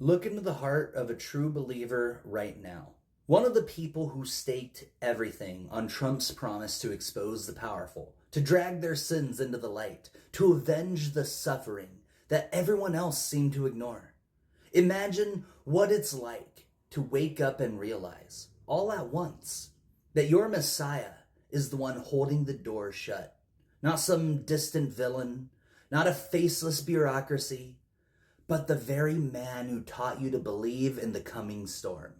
Look into the heart of a true believer right now. One of the people who staked everything on Trump's promise to expose the powerful, to drag their sins into the light, to avenge the suffering that everyone else seemed to ignore. Imagine what it's like to wake up and realize, all at once, that your Messiah is the one holding the door shut. Not some distant villain, not a faceless bureaucracy, but the very man who taught you to believe in the coming storm.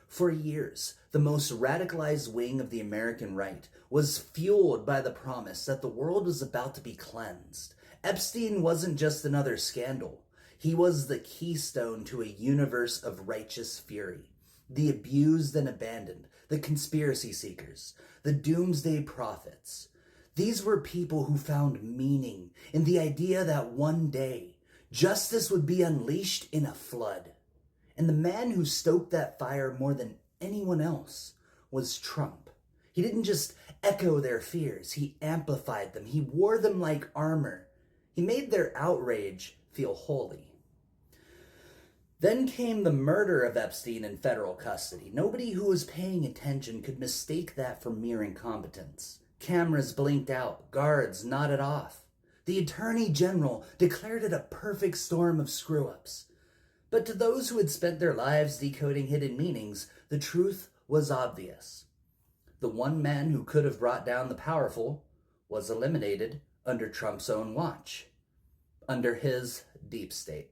For years, the most radicalized wing of the American right was fueled by the promise that the world was about to be cleansed. Epstein wasn't just another scandal. He was the keystone to a universe of righteous fury. The abused and abandoned, the conspiracy seekers, the doomsday prophets. These were people who found meaning in the idea that one day justice would be unleashed in a flood. And the man who stoked that fire more than anyone else was Trump. He didn't just echo their fears, he amplified them. He wore them like armor. He made their outrage feel holy. Then came the murder of Epstein in federal custody. Nobody who was paying attention could mistake that for mere incompetence. Cameras blinked out, guards nodded off. The Attorney General declared it a perfect storm of screw-ups. But to those who had spent their lives decoding hidden meanings, the truth was obvious. The one man who could have brought down the powerful was eliminated under Trump's own watch, under his deep state.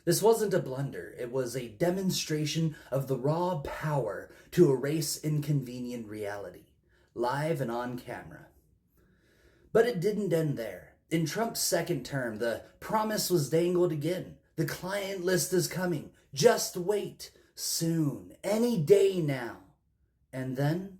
This wasn't a blunder. It was a demonstration of the raw power to erase inconvenient reality, live and on camera. But it didn't end there. In Trump's second term, the promise was dangled again. The client list is coming. Just wait. Soon. Any day now. And then,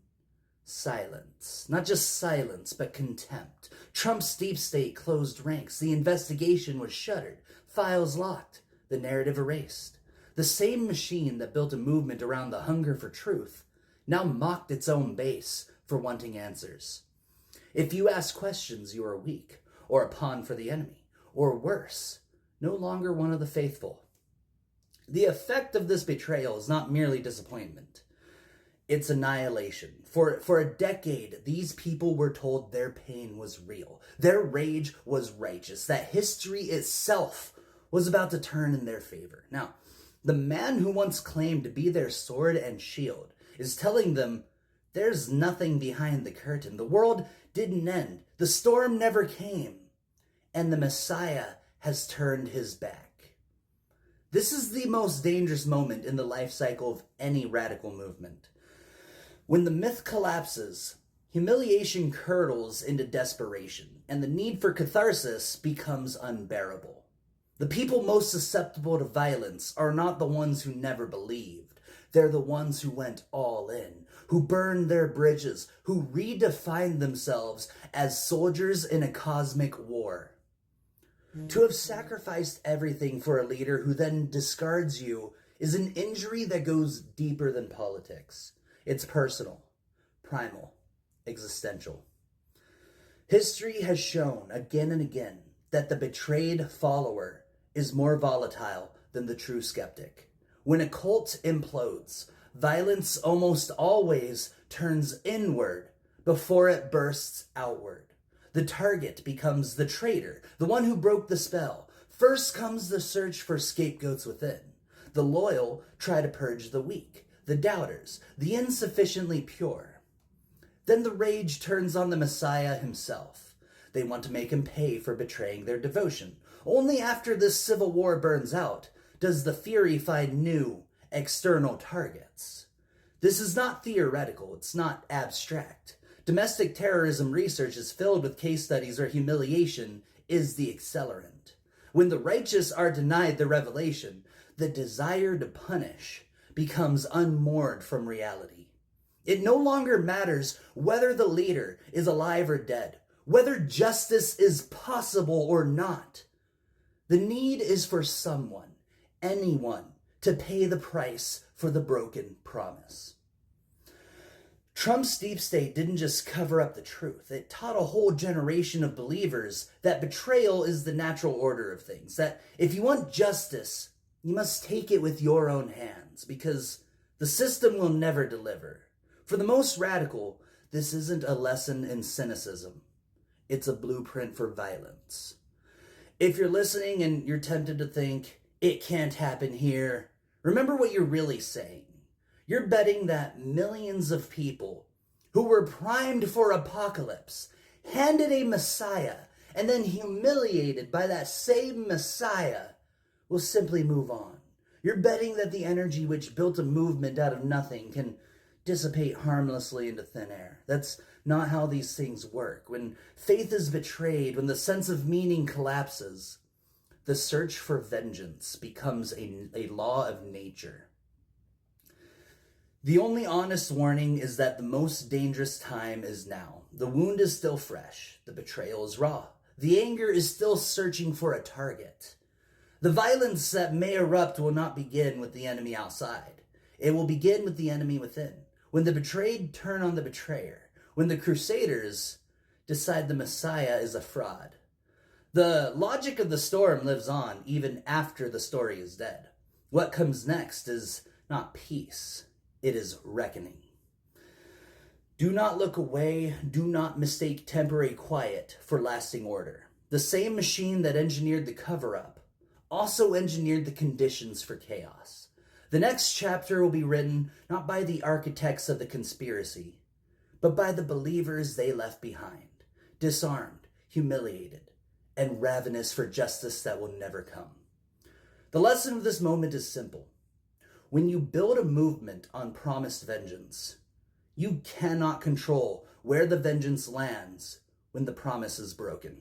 silence. Not just silence, but contempt. Trump's deep state closed ranks. The investigation was shuttered. Files locked. The narrative erased. The same machine that built a movement around the hunger for truth now mocked its own base for wanting answers. If you ask questions, you are weak, or a pawn for the enemy, or worse, no longer one of the faithful. The effect of this betrayal is not merely disappointment. It's annihilation. For a decade, these people were told their pain was real. Their rage was righteous. That history itself was about to turn in their favor. Now, the man who once claimed to be their sword and shield is telling them there's nothing behind the curtain. The world didn't end. The storm never came. And the Messiah has turned his back. This is the most dangerous moment in the life cycle of any radical movement. When the myth collapses, humiliation curdles into desperation, and the need for catharsis becomes unbearable. The people most susceptible to violence are not the ones who never believed. They're the ones who went all in, who burned their bridges, who redefined themselves as soldiers in a cosmic war. To have sacrificed everything for a leader who then discards you is an injury that goes deeper than politics. It's personal, primal, existential. History has shown again and again that the betrayed follower is more volatile than the true skeptic. When a cult implodes, violence almost always turns inward before it bursts outward. The target becomes the traitor, the one who broke the spell. First comes the search for scapegoats within. The loyal try to purge the weak, the doubters, the insufficiently pure. Then the rage turns on the Messiah himself. They want to make him pay for betraying their devotion. Only after this civil war burns out does the fury find new external targets. This is not theoretical, it's not abstract. Domestic terrorism research is filled with case studies where humiliation is the accelerant. When the righteous are denied the revelation, the desire to punish becomes unmoored from reality. It no longer matters whether the leader is alive or dead, whether justice is possible or not. The need is for someone, anyone, to pay the price for the broken promise. Trump's deep state didn't just cover up the truth. It taught a whole generation of believers that betrayal is the natural order of things, that if you want justice, You must take it with your own hands, because the system will never deliver. For the most radical, this isn't a lesson in cynicism. It's a blueprint for violence. If you're listening and you're tempted to think, it can't happen here, remember what you're really saying. You're betting that millions of people who were primed for apocalypse, handed a Messiah, and then humiliated by that same Messiah, will simply move on. You're betting that the energy which built a movement out of nothing can dissipate harmlessly into thin air. That's not how these things work. When faith is betrayed, when the sense of meaning collapses, the search for vengeance becomes a law of nature. The only honest warning is that the most dangerous time is now. The wound is still fresh. The betrayal is raw. The anger is still searching for a target. The violence that may erupt will not begin with the enemy outside. It will begin with the enemy within. When the betrayed turn on the betrayer. When the crusaders decide the Messiah is a fraud. The logic of the storm lives on even after the story is dead. What comes next is not peace. It is reckoning. Do not look away. Do not mistake temporary quiet for lasting order. The same machine that engineered the cover-up also engineered the conditions for chaos. The next chapter will be written not by the architects of the conspiracy, but by the believers they left behind, disarmed, humiliated, and ravenous for justice that will never come. The lesson of this moment is simple. When you build a movement on promised vengeance, you cannot control where the vengeance lands when the promise is broken.